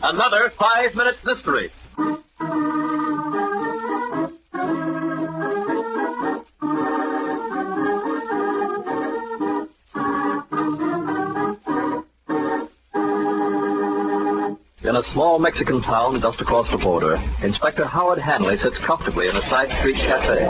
Another 5-minute mystery. In a small Mexican town just across the border, Inspector Howard Hanley sits comfortably in a side street cafe.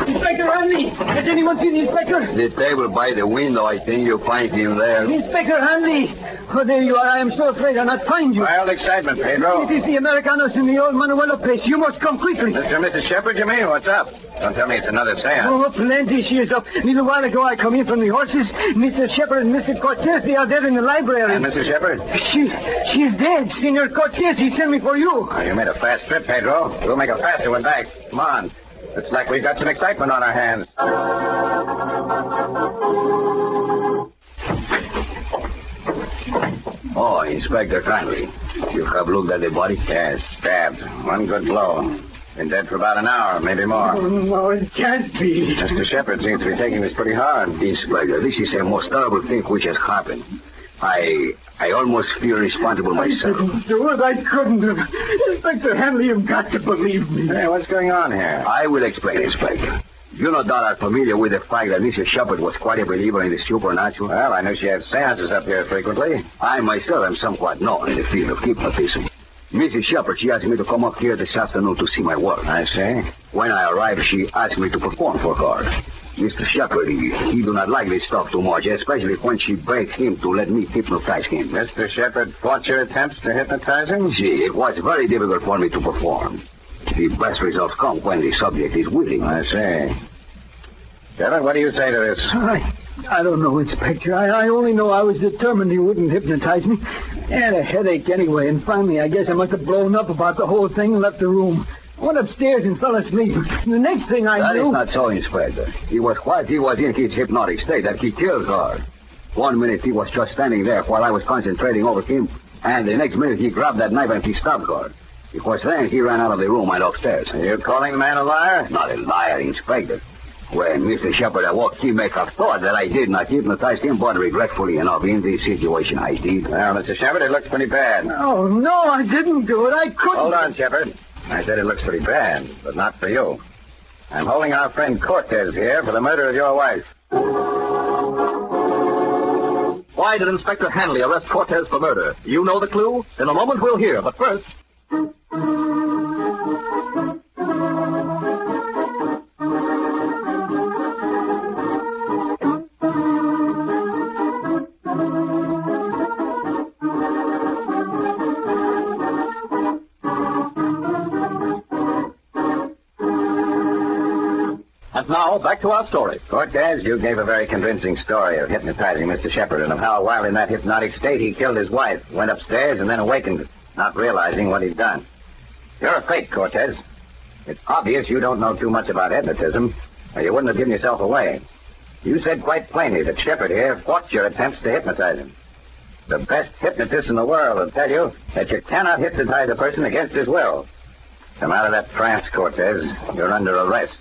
Inspector Hanley! Has anyone seen the inspector? The table by the window, I think you'll find him there. Inspector Hanley! Oh, there you are. I am so afraid I'll not find you. Wild excitement, Pedro. It is the Americanos in the old Manuelo place. You must come quickly. Mr. and Mrs. Sheppard, you mean? What's up? Don't tell me it's another seance. Oh, plenty. She is up. A little while ago, I come in from the horses. Mr. Sheppard and Mr. Cortez, they are there in the library. And Mrs. Sheppard? She's dead. Senor Cortez, he sent me for you. Oh, you made a fast trip, Pedro. We'll make a faster one back. Come on. Looks like we've got some excitement on our hands. Oh, Inspector Hanley. You have looked at the body? Yes, stabbed. One good blow. Been dead for about an hour, maybe more. Oh, no, it can't be. Mr. Sheppard seems to be taking this pretty hard. Inspector, this is a most terrible thing which has happened. I almost feel responsible myself. I couldn't do it. I couldn't do it. Inspector Hanley, you've got to believe me. Hey, what's going on here? I will explain, Inspector. You no doubt are familiar with the fact that Mrs. Sheppard was quite a believer in the supernatural. Well, I knew she had seances up here frequently. I myself am somewhat known in the field of hypnotism. Mrs. Sheppard, she asked me to come up here this afternoon to see my work. I see. When I arrived, she asked me to perform for her. Mr. Sheppard, he do not like this stuff too much, especially when she begged him to let me hypnotize him. Mr. Sheppard fought your attempts to hypnotize him? See, it was very difficult for me to perform. The best results come when the subject is willing. I see. Sheppard, what do you say to this? I don't know, Inspector. I only know I was determined he wouldn't hypnotize me. I had a headache anyway, and finally I guess I must have blown up about the whole thing and left the room. I went upstairs and fell asleep. The next thing I knew... That is not so, Inspector. It was while he was in his hypnotic state that he killed her. 1 minute he was just standing there while I was concentrating over him, and the next minute he grabbed that knife and he stabbed her. It was then he ran out of the room and upstairs. Are you calling the man a liar? Not a liar, Inspector. When Mr. Sheppard awoke, he may have thought that I did not hypnotize him, but regretfully enough, in this situation, I did. Well, Mr. Sheppard, it looks pretty bad. Oh, no, I didn't do it. I couldn't. Hold on, Sheppard. I said it looks pretty bad, but not for you. I'm holding our friend Cortez here for the murder of your wife. Why did Inspector Hanley arrest Cortez for murder? You know the clue? In a moment we'll hear, but first... And now, back to our story. Cortez, you gave a very convincing story of hypnotizing Mr. Sheppard and of how, while in that hypnotic state, he killed his wife, went upstairs, and then awakened, not realizing what he'd done. You're a fake, Cortez. It's obvious you don't know too much about hypnotism, or you wouldn't have given yourself away. You said quite plainly that Sheppard here fought your attempts to hypnotize him. The best hypnotist in the world will tell you that you cannot hypnotize a person against his will. Come out of that trance, Cortez. You're under arrest.